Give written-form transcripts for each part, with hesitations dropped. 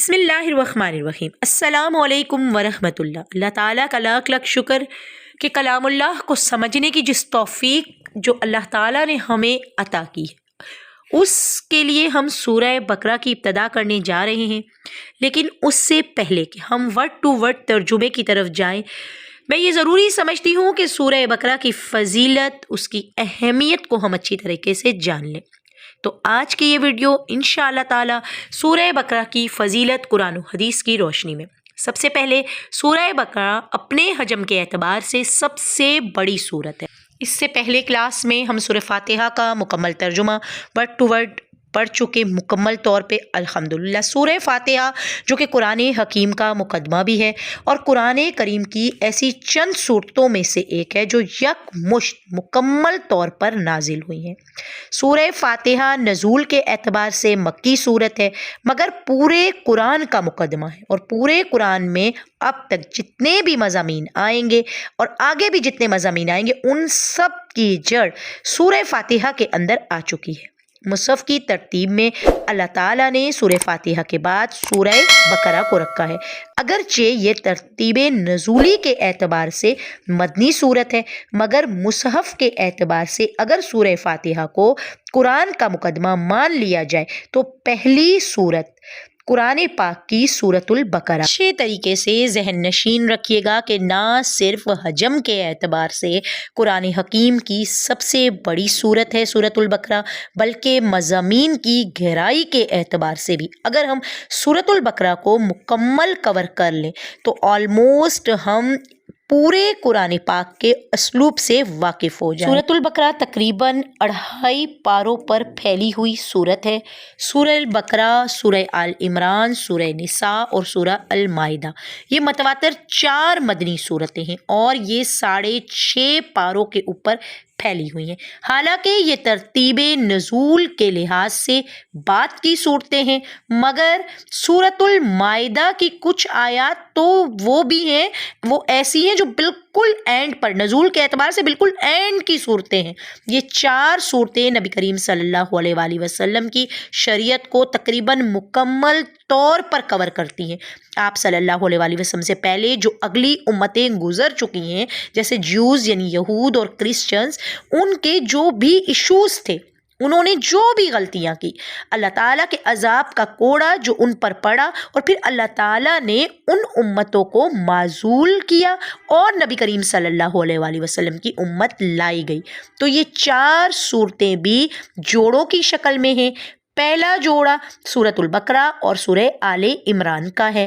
بسم اللہ الرحمن الرحیم۔ السلام علیکم ورحمۃ اللہ۔ اللہ تعالیٰ کا لاکھ لاکھ شکر کہ کلام اللہ کو سمجھنے کی جس توفیق جو اللہ تعالیٰ نے ہمیں عطا کی ہے، اس کے لیے ہم سورہ بقرہ کی ابتدا کرنے جا رہے ہیں۔ لیکن اس سے پہلے کہ ہم ورڈ ٹو ورڈ ترجمے کی طرف جائیں، میں یہ ضروری سمجھتی ہوں کہ سورہ بقرہ کی فضیلت، اس کی اہمیت کو ہم اچھی طریقے سے جان لیں۔ تو آج کی یہ ویڈیو انشاءاللہ تعالی سورہ بقرہ کی فضیلت قرآن و حدیث کی روشنی میں۔ سب سے پہلے سورہ بقرہ اپنے حجم کے اعتبار سے سب سے بڑی سورت ہے۔ اس سے پہلے کلاس میں ہم سورہ فاتحہ کا مکمل ترجمہ ورڈ ٹو ورڈ پڑھ چکے مکمل طور پہ الحمدللہ۔ سورہ فاتحہ جو کہ قرآن حکیم کا مقدمہ بھی ہے اور قرآن کریم کی ایسی چند صورتوں میں سے ایک ہے جو یک مشت مکمل طور پر نازل ہوئی ہیں۔ سورہ فاتحہ نزول کے اعتبار سے مکی صورت ہے، مگر پورے قرآن کا مقدمہ ہے، اور پورے قرآن میں اب تک جتنے بھی مضامین آئیں گے اور آگے بھی جتنے مضامین آئیں گے، ان سب کی جڑ سورہ فاتحہ کے اندر آ چکی ہے۔ مصحف کی ترتیب میں اللہ تعالیٰ نے سورہ فاتحہ کے بعد سورہ بقرہ کو رکھا ہے، اگرچہ یہ ترتیب نزولی کے اعتبار سے مدنی صورت ہے، مگر مصحف کے اعتبار سے اگر سورہ فاتحہ کو قرآن کا مقدمہ مان لیا جائے تو پہلی صورت قرآن پاک کی سورۃ البقرہ۔ اچھے طریقے سے ذہن نشین رکھیے گا کہ نہ صرف حجم کے اعتبار سے قرآن حکیم کی سب سے بڑی سورت ہے سورۃ البقرہ، بلکہ مضامین کی گہرائی کے اعتبار سے بھی اگر ہم سورۃ البقرہ کو مکمل کور کر لیں تو آلموسٹ ہم پورے قرآن پاک کے اسلوب سے واقف ہو جائیں۔ سورۃ البقرہ تقریباً 2.5 پاروں پر پھیلی ہوئی سورت ہے۔ سورہ البقرہ، سورہ آل عمران، سورہ نساء اور سورہ المائدہ یہ متواتر 4 مدنی صورتیں ہیں اور یہ 6.5 پاروں کے اوپر پھیلی ہوئی ہیں۔ حالانکہ یہ ترتیب نزول کے لحاظ سے بعد کی صورتیں ہیں، مگر سورۃ المائدہ کی کچھ آیات تو وہ بھی ہیں، وہ ایسی ہیں جو بالکل اینڈ پر، نزول کے اعتبار سے بالکل اینڈ کی صورتیں ہیں۔ یہ 4 صورتیں نبی کریم صلی اللہ علیہ وآلہ وسلم کی شریعت کو تقریباً مکمل طور پر کور کرتی ہیں۔ آپ صلی اللہ علیہ وآلہ وسلم سے پہلے جو اگلی امتیں گزر چکی ہیں، جیسے جیوز یعنی یہود اور کرسچنز، ان کے جو بھی ایشوز تھے، انہوں نے جو بھی غلطیاں کی، اللہ تعالیٰ کے عذاب کا کوڑا جو ان پر پڑا، اور پھر اللہ تعالیٰ نے ان امتوں کو معزول کیا اور نبی کریم صلی اللہ علیہ وآلہ وسلم کی امت لائی گئی۔ تو یہ 4 صورتیں بھی جوڑوں کی شکل میں ہیں۔ پہلا جوڑا سورۃ البقرہ اور سورہ آل عمران کا ہے۔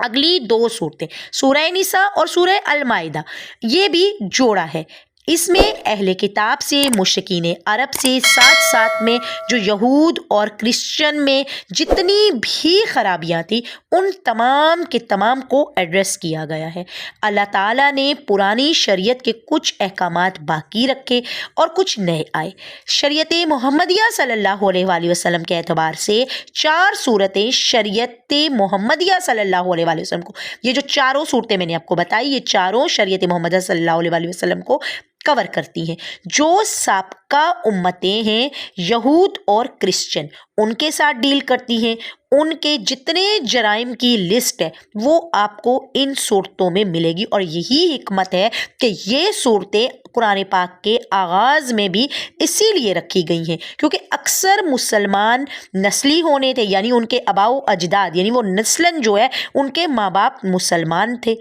اگلی 2 صورتیں سورہ نساء اور سورہ المائدہ، یہ بھی جوڑا ہے۔ اس میں اہل کتاب سے، مشرکین عرب سے، ساتھ ساتھ میں جو یہود اور کرسچن میں جتنی بھی خرابیاں تھیں، ان تمام کے تمام کو ایڈریس کیا گیا ہے۔ اللہ تعالیٰ نے پرانی شریعت کے کچھ احکامات باقی رکھے اور کچھ نئے آئے۔ شریعت محمدیہ صلی اللہ علیہ وآلہ وسلم کے اعتبار سے 4 صورتیں شریعت محمدیہ صلی اللہ علیہ وآلہ وسلم کو، یہ جو 4 صورتیں میں نے آپ کو بتائی، یہ 4 شریعت محمدیہ صلی اللہ علیہ وآلہ وسلم کو کور کرتی ہیں۔ جو سابقہ امتیں ہیں یہود اور کرسچن، ان کے ساتھ ڈیل کرتی ہیں، ان کے جتنے جرائم کی لسٹ ہے وہ آپ کو ان صورتوں میں ملے گی، اور یہی حکمت ہے کہ یہ صورتیں قرآن پاک کے آغاز میں بھی اسی لیے رکھی گئی ہیں، کیونکہ اکثر مسلمان نسلی ہونے تھے، یعنی ان کے آباء و اجداد، یعنی وہ نسلاً جو ہے ان کے ماں باپ مسلمان تھے،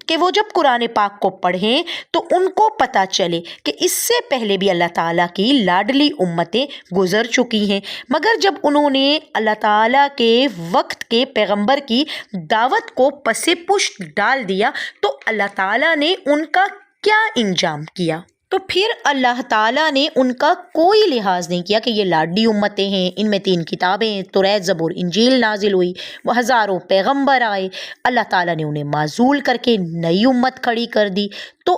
کہ وہ جب قرآن پاک کو پڑھیں تو ان کو پتہ چلے کہ اس سے پہلے بھی اللہ تعالیٰ کی لاڈلی امتیں گزر چکی ہیں، مگر جب انہوں نے اللہ تعالیٰ کے وقت کے پیغمبر کی دعوت کو پس پشت ڈال دیا تو اللہ تعالیٰ نے ان کا کیا انجام کیا؟ تو پھر اللہ تعالیٰ نے ان کا کوئی لحاظ نہیں کیا کہ یہ لاڈلی امتیں ہیں، ان میں 3 کتابیں توریت، زبور، انجیل نازل ہوئی، وہ ہزاروں پیغمبر آئے، اللہ تعالیٰ نے انہیں معزول کر کے نئی امت کھڑی کر دی۔ تو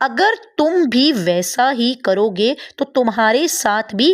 اگر تم بھی ویسا ہی کرو گے تو تمہارے ساتھ بھی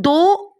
2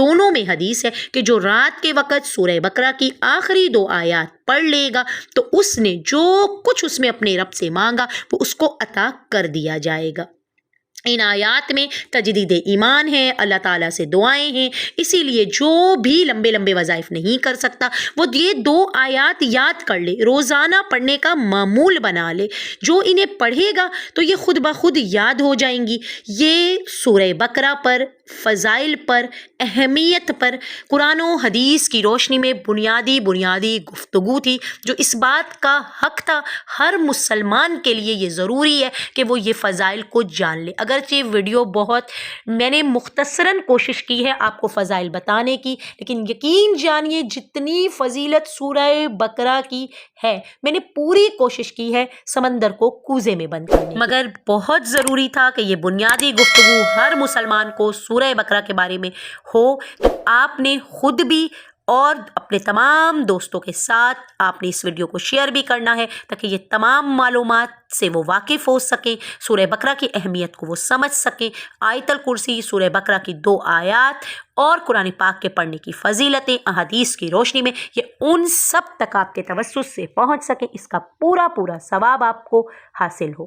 دونوں میں حدیث ہے کہ جو رات کے وقت سورہ بقرہ کی آخری 2 آیات پڑھ لے گا تو اس نے جو کچھ اس میں اپنے رب سے مانگا وہ اس کو عطا کر دیا جائے گا۔ ان آیات میں تجدید ایمان ہے، اللہ تعالیٰ سے دعائیں ہیں، اسی لیے جو بھی لمبے لمبے وظائف نہیں کر سکتا وہ یہ 2 آیات یاد کر لے، روزانہ پڑھنے کا معمول بنا لے۔ جو انہیں پڑھے گا تو یہ خود بخود یاد ہو جائیں گی۔ یہ سورہ بقرہ پر، فضائل پر، اہمیت پر قرآن و حدیث کی روشنی میں بنیادی گفتگو تھی، جو اس بات کا حق تھا ہر مسلمان کے لیے یہ ضروری ہے کہ وہ یہ فضائل کو جان لے۔ اگرچہ ویڈیو میں نے مختصراً کوشش کی ہے آپ کو فضائل بتانے کی، لیکن یقین جانیے جتنی فضیلت سورہ بقرہ کی ہے میں نے پوری کوشش کی ہے سمندر کو کوزے میں بند کرنے کی، مگر بہت ضروری تھا کہ یہ بنیادی گفتگو ہر مسلمان کو سورہ بقرہ کے بارے میں ہو۔ تو آپ نے خود بھی اور اپنے تمام دوستوں کے ساتھ آپ نے اس ویڈیو کو شیئر بھی کرنا ہے تاکہ یہ تمام معلومات سے وہ واقف ہو سکیں، سورہ بقرہ کی اہمیت کو وہ سمجھ سکیں، آیت الکرسی، سورہ بقرہ کی 2 آیات اور قرآن پاک کے پڑھنے کی فضیلتیں احادیث کی روشنی میں یہ ان سب تک آپ کے توسط سے پہنچ سکیں، اس کا پورا ثواب آپ کو حاصل ہو۔